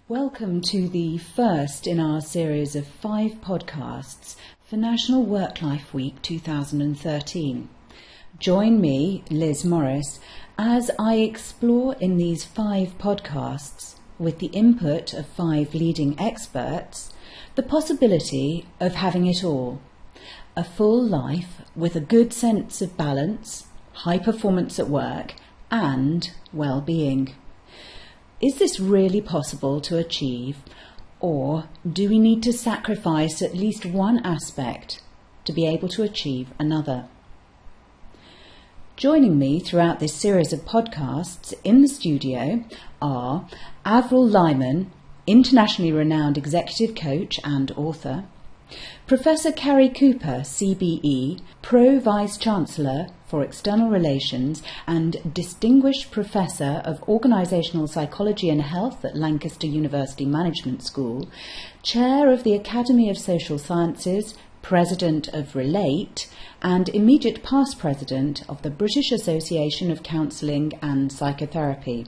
Welcome to the first in our series of 5 podcasts for National Work-Life Week 2013. Join me, Liz Morris, as I explore in these 5 podcasts, with the input of 5 leading experts, the possibility of having it all. A full life with a good sense of balance, high performance at work and well-being. Is this really possible to achieve, or do we need to sacrifice at least one aspect to be able to achieve another? Joining me throughout this series of podcasts in the studio are Averil Leimon, internationally renowned executive coach and author, Professor Cary Cooper, CBE, Pro Vice-Chancellor for External Relations and Distinguished Professor of Organisational Psychology and Health at Lancaster University Management School, Chair of the Academy of Social Sciences, President of Relate, and immediate past President of the British Association of Counselling and Psychotherapy.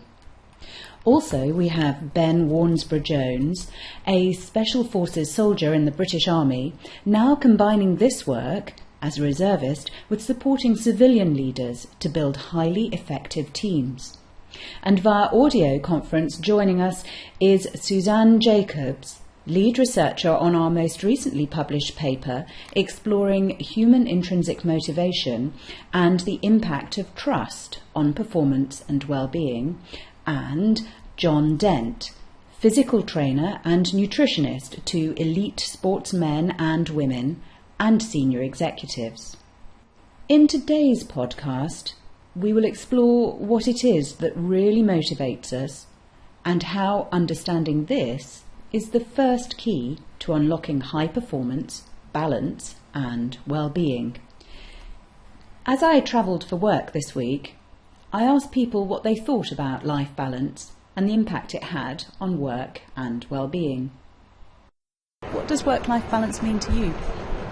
Also, we have Ben Warnsborough-Jones, a Special Forces soldier in the British Army, now combining this work as a reservist with supporting civilian leaders to build highly effective teams. And via audio conference joining us is Susanne Jacobs, lead researcher on our most recently published paper exploring human intrinsic motivation and the impact of trust on performance and well-being, and John Dent, physical trainer and nutritionist to elite sportsmen and women and senior executives. In today's podcast, we will explore what it is that really motivates us and how understanding this is the first key to unlocking high performance, balance and well-being. As I travelled for work this week, I asked people what they thought about life balance and the impact it had on work and well-being. What does work-life balance mean to you?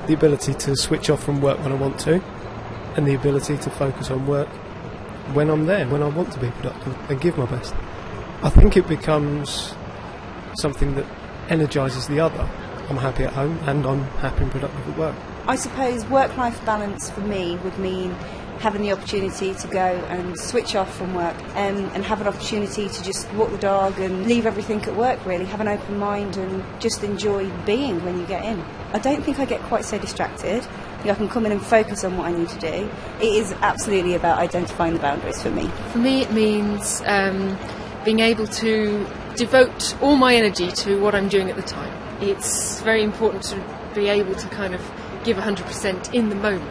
The ability to switch off from work when I want to, and the ability to focus on work when I'm there, when I want to be productive and give my best. I think it becomes something that energises the other. I'm happy at home and I'm happy and productive at work. I suppose work-life balance for me would mean having the opportunity to go and switch off from work and have an opportunity to just walk the dog and leave everything at work, really, have an open mind and just enjoy being when you get in. I don't think I get quite so distracted. I can come in and focus on what I need to do. It is absolutely about identifying the boundaries for me. For me it means being able to devote all my energy to what I'm doing at the time. It's very important to be able to kind of give 100% in the moment.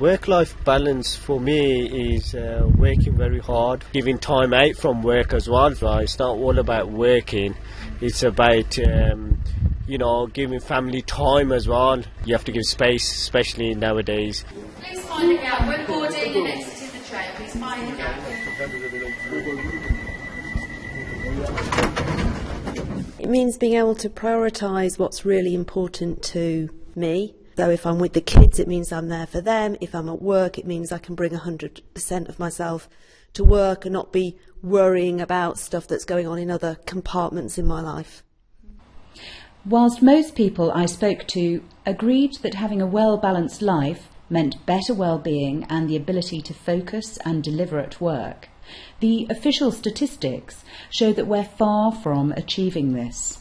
Work-life balance for me is working very hard, giving time out from work as well. Right? It's not all about working, it's about giving family time as well. You have to give space, especially nowadays. Please find a gap. We're boarding and exiting the train. Please find a gap. It means being able to prioritise what's really important to me. So if I'm with the kids, it means I'm there for them. If I'm at work, it means I can bring 100% of myself to work and not be worrying about stuff that's going on in other compartments in my life. Whilst most people I spoke to agreed that having a well-balanced life meant better well-being and the ability to focus and deliver at work, the official statistics show that we're far from achieving this.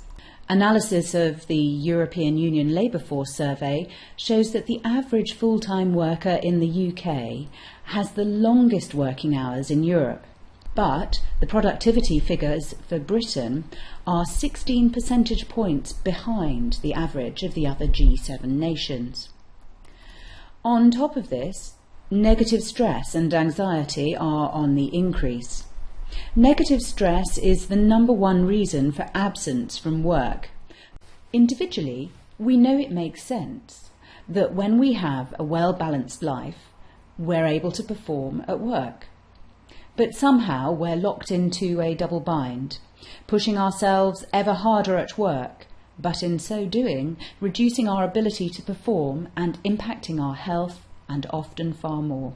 Analysis of the European Union Labour Force Survey shows that the average full-time worker in the UK has the longest working hours in Europe, but the productivity figures for Britain are 16 percentage points behind the average of the other G7 nations. On top of this, negative stress and anxiety are on the increase. Negative stress is the number one reason for absence from work. Individually, we know it makes sense that when we have a well-balanced life, we're able to perform at work. But somehow we're locked into a double bind, pushing ourselves ever harder at work, but in so doing, reducing our ability to perform and impacting our health and often far more.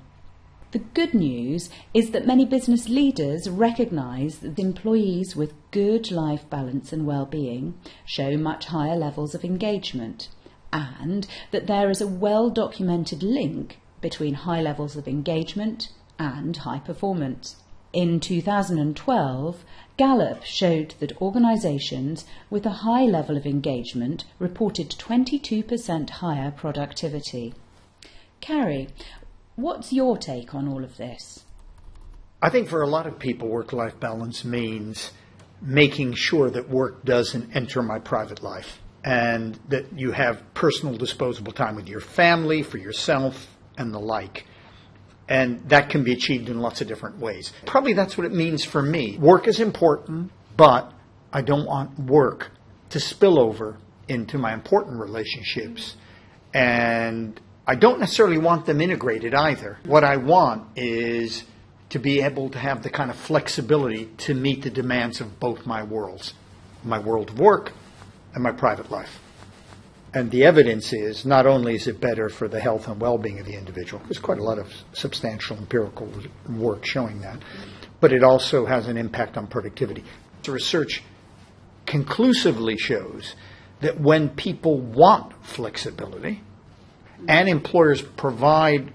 The good news is that many business leaders recognise that employees with good life balance and well-being show much higher levels of engagement, and that there is a well-documented link between high levels of engagement and high performance. In 2012, Gallup showed that organisations with a high level of engagement reported 22% higher productivity. Cary, what's your take on all of this? I think for a lot of people, work-life balance means making sure that work doesn't enter my private life and that you have personal disposable time with your family, for yourself, and the like. And that can be achieved in lots of different ways. Probably that's what it means for me. Work is important, but I don't want work to spill over into my important relationships. And I don't necessarily want them integrated either. What I want is to be able to have the kind of flexibility to meet the demands of both my worlds, my world of work and my private life. And the evidence is not only is it better for the health and well-being of the individual, there's quite a lot of substantial empirical work showing that, but it also has an impact on productivity. The research conclusively shows that when people want flexibility and employers provide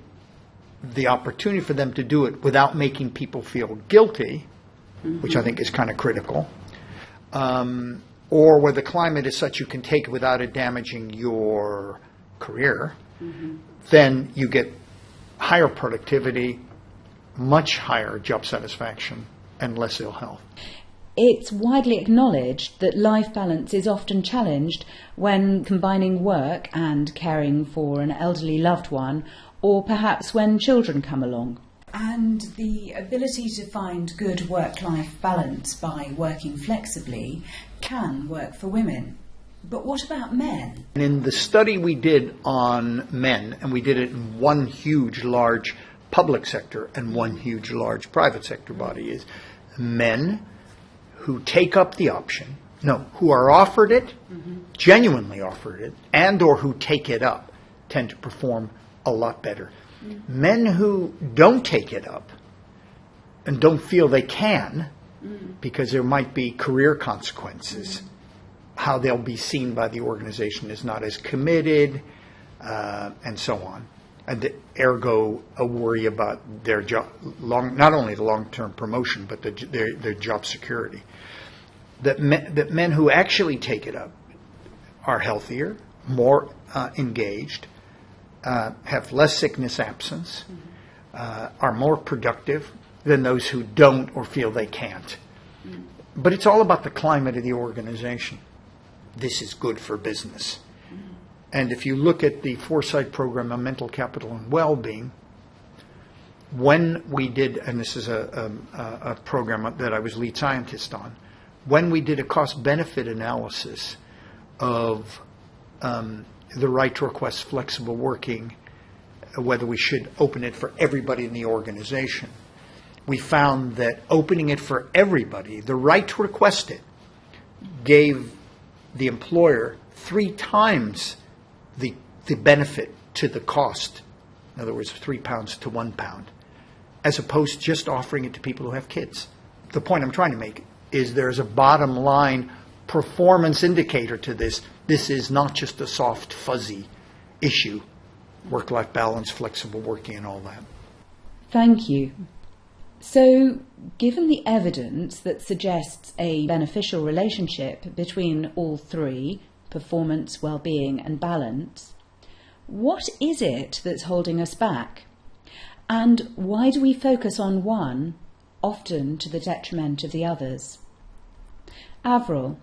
the opportunity for them to do it without making people feel guilty, which I think is kind of critical, or where the climate is such you can take it without it damaging your career, then you get higher productivity, much higher job satisfaction, and less ill health. It's widely acknowledged that life balance is often challenged when combining work and caring for an elderly loved one, or perhaps when children come along. And the ability to find good work-life balance by working flexibly can work for women. But what about men? In the study we did on men, and we did it in one huge, large public sector and one huge, large private sector body, is men who take up the option, who are offered it, genuinely offered it, and or who take it up, tend to perform a lot better. Men who don't take it up and don't feel they can, because there might be career consequences, how they'll be seen by the organization is not as committed, and so on. And ergo, a worry about their job, not only the long-term promotion, but their job security. That men who actually take it up are healthier, more engaged, have less sickness absence, are more productive than those who don't or feel they can't. But it's all about the climate of the organization. This is good for business. And if you look at the Foresight program on mental capital and well-being, when we did, and this is a program that I was lead scientist on, when we did a cost-benefit analysis of the right to request flexible working, whether we should open it for everybody in the organization, we found that opening it for everybody, the right to request it, gave the employer 3 times the benefit to the cost. In other words, £3 to £1, as opposed to just offering it to people who have kids. The point I'm trying to make is there's a bottom line performance indicator to this. This is not just a soft, fuzzy issue. Work-life balance, flexible working, and all that. Thank you. So, given the evidence that suggests a beneficial relationship between all three, performance, well-being, and balance, what is it that's holding us back? And why do we focus on one, often to the detriment of the others? Averil,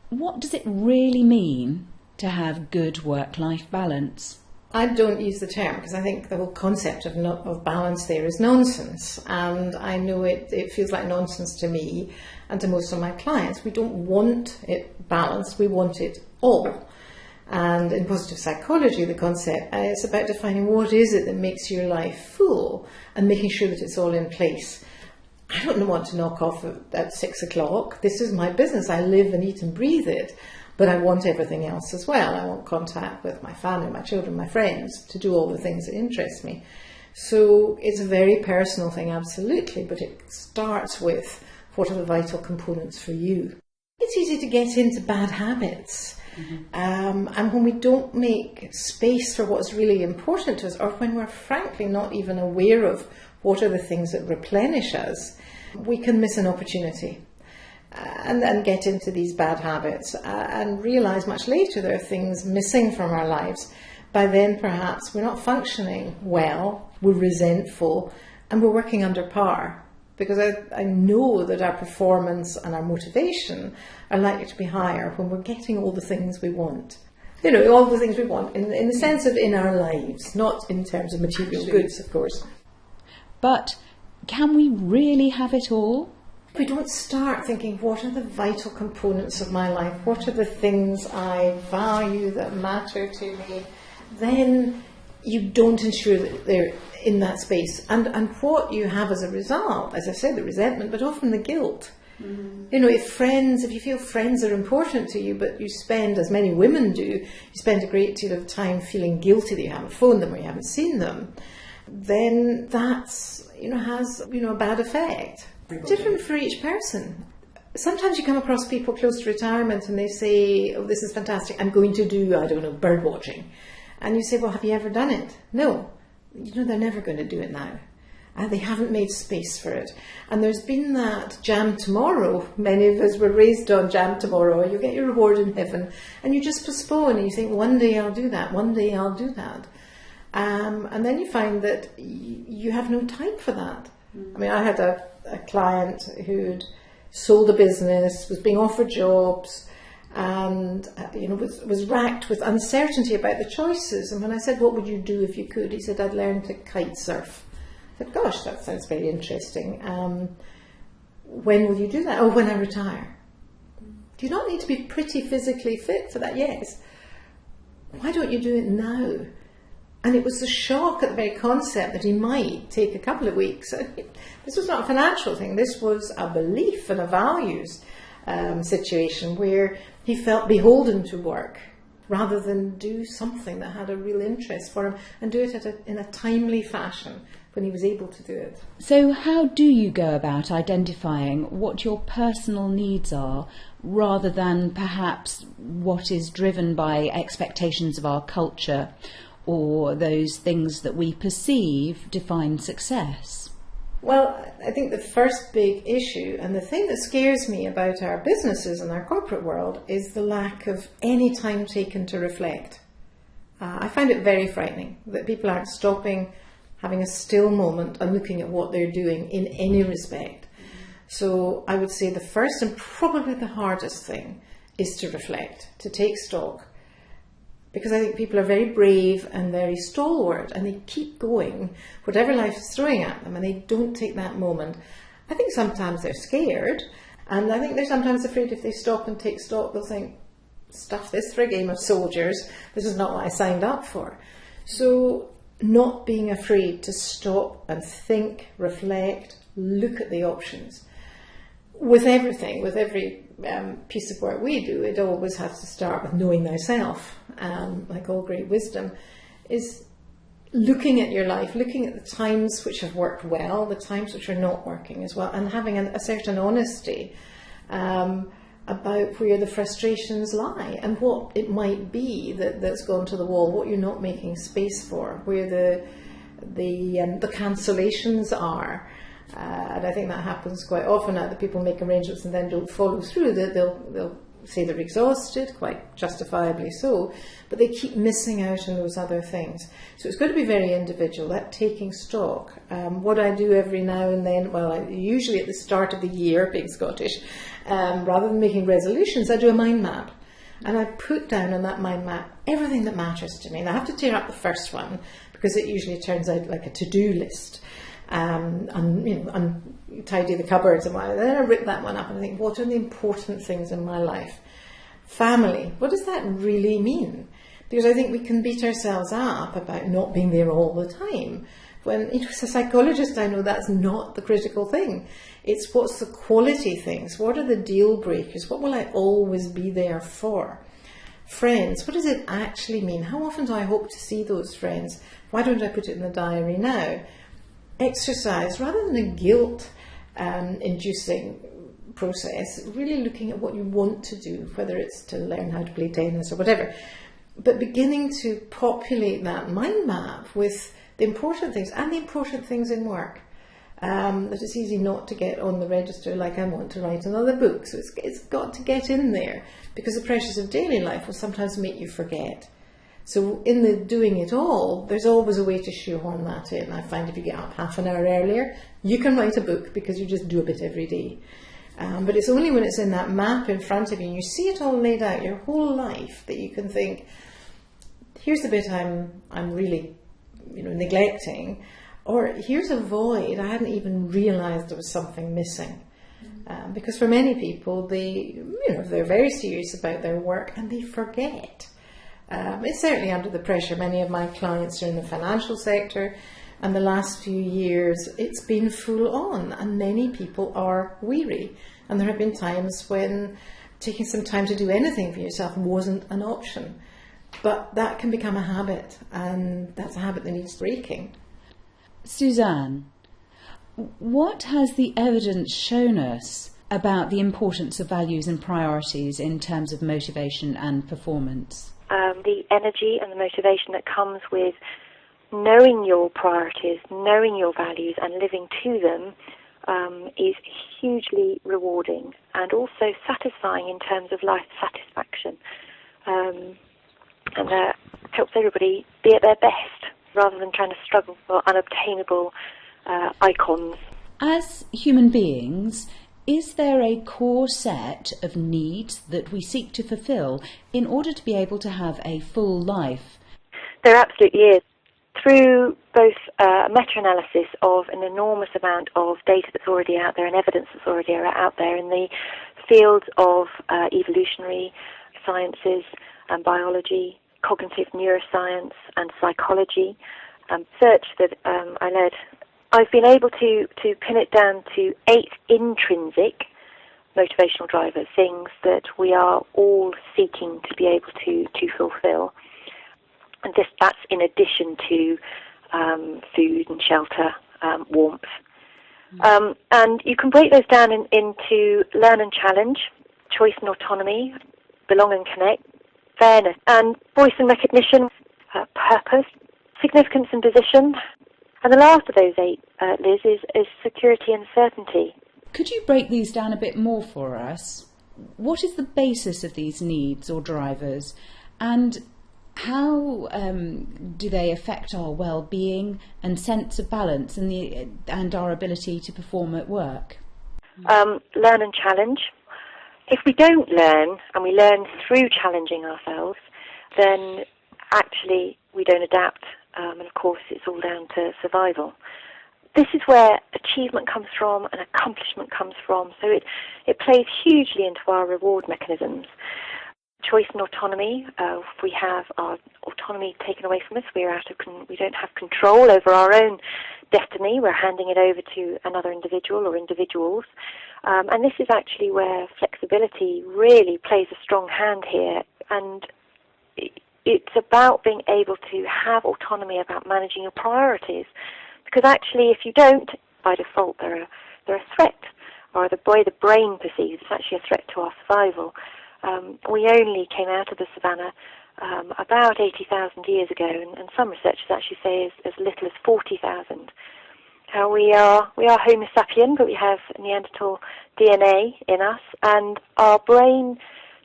what does it really mean to have good work-life balance? I don't use the term because I think the whole concept of balance there is nonsense, and I know it feels like nonsense to me and to most of my clients. We don't want it balanced, we want it all. And in positive psychology, the concept is about defining what is it that makes your life full and making sure that it's all in place. I don't want to knock off at 6 o'clock. This is my business. I live and eat and breathe it. But I want everything else as well. I want contact with my family, my children, my friends, to do all the things that interest me. So it's a very personal thing, absolutely, but it starts with what are the vital components for you. It's easy to get into bad habits. And when we don't make space for what's really important to us, or when we're frankly not even aware of what are the things that replenish us, we can miss an opportunity and get into these bad habits and realise much later there are things missing from our lives. By then perhaps we're not functioning well, we're resentful, and we're working under par. Because I know that our performance and our motivation are likely to be higher when we're getting all the things we want. You know, all the things we want in the sense of in our lives, not in terms of material goods, of course. But can we really have it all? If we don't start thinking, what are the vital components of my life? What are the things I value that matter to me? Then you don't ensure that they're in that space. And what you have as a result, as I said, the resentment, but often the guilt. You know, if you feel friends are important to you, but you spend, as many women do, you spend a great deal of time feeling guilty that you haven't phoned them or you haven't seen them, then that's, has, a bad effect. Different for each person. Sometimes you come across people close to retirement and they say, oh, this is fantastic, I'm going to do, bird watching. And you say, well, have you ever done it? No. They're never going to do it now. They haven't made space for it. And there's been that jam tomorrow. Many of us were raised on jam tomorrow. You get your reward in heaven. And you just postpone and you think, one day I'll do that. One day I'll do that. And then you find that you have no time for that. I mean, I had a client who'd sold a business, was being offered jobs, and was racked with uncertainty about the choices. And when I said, what would you do if you could? He said, I'd learn to kite surf. I said, gosh, that sounds very interesting. When will you do that? Oh, when I retire. Do you not need to be pretty physically fit for that? Yes. Why don't you do it now? And it was a shock at the very concept that he might take a couple of weeks. This was not a financial thing. This was a belief and a values situation where he felt beholden to work rather than do something that had a real interest for him and do it in a timely fashion when he was able to do it. So how do you go about identifying what your personal needs are rather than perhaps what is driven by expectations of our culture or those things that we perceive define success? Well, I think the first big issue, and the thing that scares me about our businesses and our corporate world, is the lack of any time taken to reflect. I find it very frightening that people aren't stopping, having a still moment and looking at what they're doing in any respect. So I would say the first and probably the hardest thing is to reflect, to take stock. Because I think people are very brave and very stalwart and they keep going, whatever life is throwing at them, and they don't take that moment. I think sometimes they're scared, and I think they're sometimes afraid if they stop and take stock, they'll think, stuff this for a game of soldiers, this is not what I signed up for. So not being afraid to stop and think, reflect, look at the options. With everything, with every piece of work we do, it always has to start with knowing thyself. Like all great wisdom, is looking at your life, looking at the times which have worked well, the times which are not working as well, and having a certain honesty about where the frustrations lie and what it might be that's gone to the wall, what you're not making space for, where the cancellations are. And I think that happens quite often now, that people make arrangements and then don't follow through. They'll say they're exhausted, quite justifiably so, but they keep missing out on those other things. So it's got to be very individual, that taking stock. What I do every now and then, usually at the start of the year, being Scottish, rather than making resolutions, I do a mind map. And I put down on that mind map everything that matters to me. And I have to tear up the first one because it usually turns out like a to-do list. Tidy the cupboards and whatever. Then I rip that one up and I think, what are the important things in my life? Family, what does that really mean? Because I think we can beat ourselves up about not being there all the time. When, as a psychologist, I know that's not the critical thing. It's what's the quality things? What are the deal breakers? What will I always be there for? friends, what does it actually mean? How often do I hope to see those friends? Why don't I put it in the diary now? Exercise, rather than a guilt-inducing process, really looking at what you want to do, whether it's to learn how to play tennis or whatever, but beginning to populate that mind map with the important things and the important things in work. That it's easy not to get on the register like I want to write another book. So it's got to get in there, because the pressures of daily life will sometimes make you forget. So in the doing it all, there's always a way to shoehorn that in. I find if you get up half an hour earlier, you can write a book because you just do a bit every day. But it's only when it's in that map in front of you and you see it all laid out, your whole life, that you can think, here's the bit I'm really neglecting, or here's a void, I hadn't even realised there was something missing. Because for many people, they're very serious about their work and they forget. It's certainly under the pressure. Many of my clients are in the financial sector, and the last few years it's been full on, and many people are weary. And there have been times when taking some time to do anything for yourself wasn't an option. But that can become a habit, and that's a habit that needs breaking. Susanne, what has the evidence shown us about the importance of values and priorities in terms of motivation and performance? The energy and the motivation that comes with knowing your priorities, knowing your values and living to them is hugely rewarding and also satisfying in terms of life satisfaction. And that helps everybody be at their best rather than trying to struggle for unobtainable icons. As human beings, is there a core set of needs that we seek to fulfill in order to be able to have a full life? There absolutely is. Through both meta-analysis of an enormous amount of data that's already out there and evidence that's already out there in the fields of evolutionary sciences and biology, cognitive neuroscience and psychology, search that I led, I've been able to pin it down to 8 intrinsic motivational drivers, things that we are all seeking to be able to fulfill. And that's in addition to food and shelter, warmth. And you can break those down into learn and challenge, choice and autonomy, belong and connect, fairness, and voice and recognition, purpose, significance and position. And the last of those 8, Liz, is security and certainty. Could you break these down a bit more for us? What is the basis of these needs or drivers, and how do they affect our well-being and sense of balance and our ability to perform at work? Learn and challenge. If we don't learn, and we learn through challenging ourselves, then actually we don't adapt, and of course it's all down to survival. This is where achievement comes from and accomplishment comes from, so it plays hugely into our reward mechanisms. Choice and autonomy. If we have our autonomy taken away from us, we don't have control over our own destiny. We're handing it over to another individual or individuals. And this is actually where flexibility really plays a strong hand here. And it's about being able to have autonomy about managing your priorities. Because actually, if you don't, by default, they're a threat, or the way the brain perceives, it's actually a threat to our survival. We only came out of the savannah about 80,000 years ago, and some researchers actually say as little as 40,000. We are Homo sapien, but we have Neanderthal DNA in us, and our brain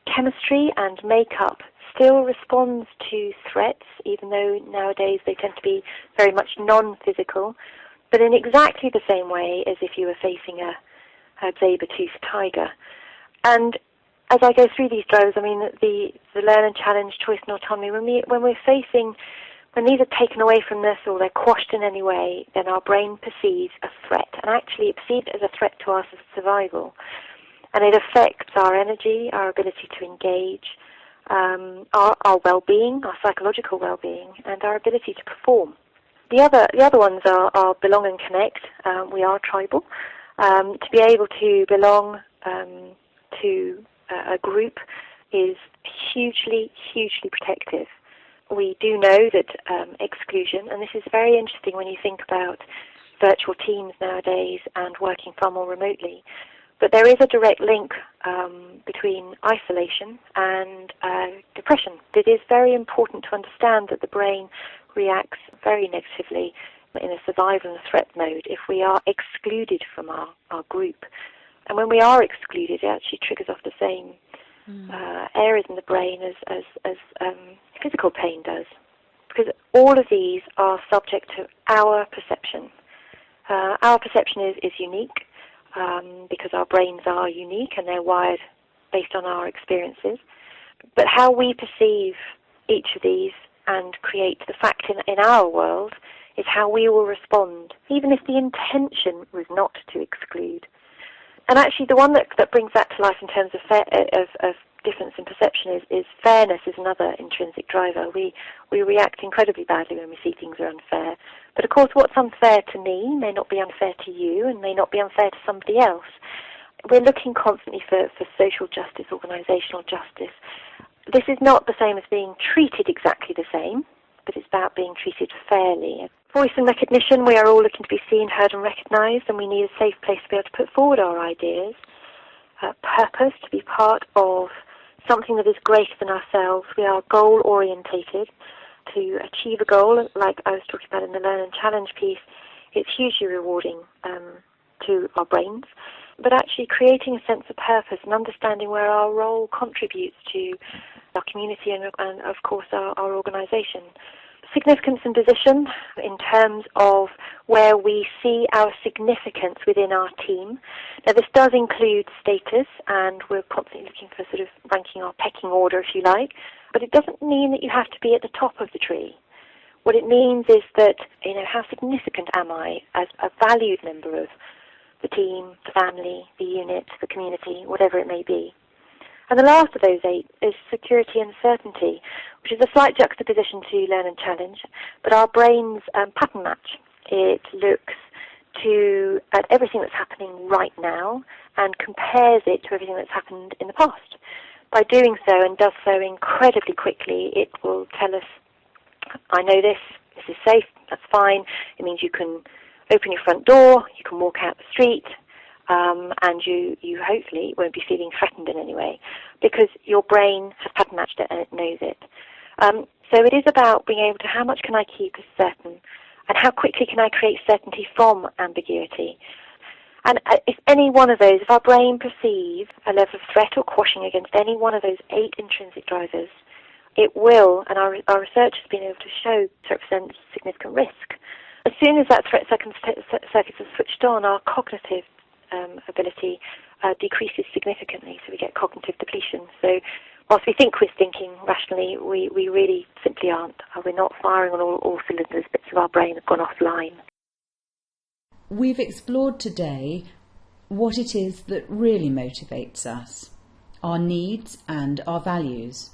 chemistry and makeup still responds to threats, even though nowadays they tend to be very much non-physical, but in exactly the same way as if you were facing a saber-toothed tiger. And as I go through these drivers, I mean, the learn and challenge, choice and autonomy, when these are taken away from us or they're quashed in any way, then our brain perceives a threat, and actually it perceives it as a threat to our survival. And it affects our energy, our ability to engage, our well-being, our psychological well-being, and our ability to perform. The other ones are belong and connect. We are tribal. To be able to belong to a group is hugely, hugely protective. We do know that exclusion, and this is very interesting when you think about virtual teams nowadays and working far more remotely, but there is a direct link between isolation and depression. It is very important to understand that the brain reacts very negatively in a survival and threat mode if we are excluded from our group. And when we are excluded, it actually triggers off the same areas in the brain as physical pain does. Because all of these are subject to our perception. Our perception is unique because our brains are unique and they're wired based on our experiences. But how we perceive each of these and create the fact in our world is how we will respond, even if the intention was not to exclude. And actually the one that brings that to life in terms of difference in perception is fairness is another intrinsic driver. We react incredibly badly when we see things are unfair. But of course what's unfair to me may not be unfair to you and may not be unfair to somebody else. We're looking constantly for social justice, organisational justice. This is not the same as being treated exactly the same, but it's about being treated fairly. Voice and recognition, we are all looking to be seen, heard and recognised, and we need a safe place to be able to put forward our ideas. Purpose, to be part of something that is greater than ourselves. We are goal-orientated. To achieve a goal, like I was talking about in the Learn and Challenge piece, it's hugely rewarding to our brains. But actually creating a sense of purpose and understanding where our role contributes to our community and of course, our organisation. Significance and position in terms of where we see our significance within our team. Now, this does include status, and we're constantly looking for sort of ranking our pecking order, if you like, but it doesn't mean that you have to be at the top of the tree. What it means is that, how significant am I as a valued member of the team, the family, the unit, the community, whatever it may be. And the last of those 8 is security and certainty, which is a slight juxtaposition to Learn and Challenge, but our brains pattern match. It looks at everything that's happening right now and compares it to everything that's happened in the past. By doing so, and does so incredibly quickly, it will tell us, I know this is safe, that's fine. It means you can open your front door, you can walk out the street, and you hopefully won't be feeling threatened in any way because your brain has pattern matched it and it knows it. So it is about being able to, how much can I keep as certain and how quickly can I create certainty from ambiguity. And if any one of those, if our brain perceives a level of threat or quashing against any one of those 8 intrinsic drivers, it will, and our research has been able to show, represent significant risk. As soon as that threat circuits are switched on, our cognitive ability decreases significantly, so we get cognitive depletion. So whilst we think we're thinking rationally, we really simply aren't. We're not firing on all cylinders. Bits of our brain have gone offline. We've explored today what it is that really motivates us, our needs and our values,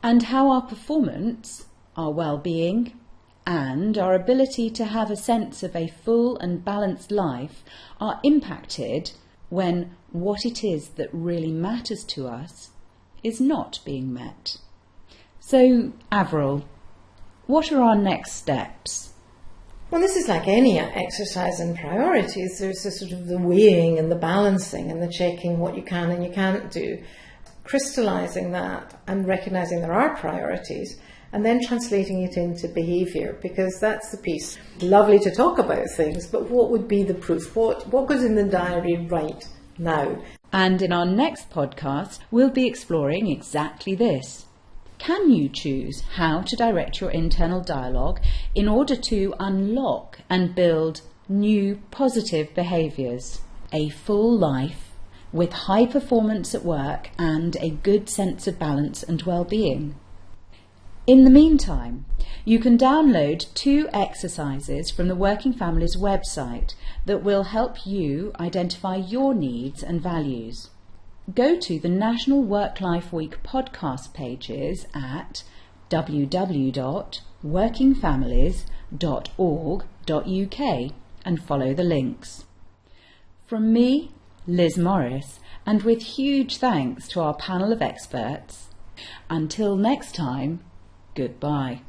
and how our performance, our well-being, and our ability to have a sense of a full and balanced life are impacted when what it is that really matters to us is not being met. So, Averil, what are our next steps? Well, this is like any exercise in priorities. There's a sort of the weighing and the balancing and the checking what you can and you can't do. Crystallising that and recognising there are priorities and then translating it into behaviour, because that's the piece. Lovely to talk about things, but what would be the proof? What goes in the diary right now? And in our next podcast, we'll be exploring exactly this. Can you choose how to direct your internal dialogue in order to unlock and build new positive behaviours, a full life with high performance at work and a good sense of balance and well-being? In the meantime, you can download 2 exercises from the Working Families website that will help you identify your needs and values. Go to the National Work-Life Week podcast pages at www.workingfamilies.org.uk and follow the links. From me Liz Morris, and with huge thanks to our panel of experts. Until next time, goodbye.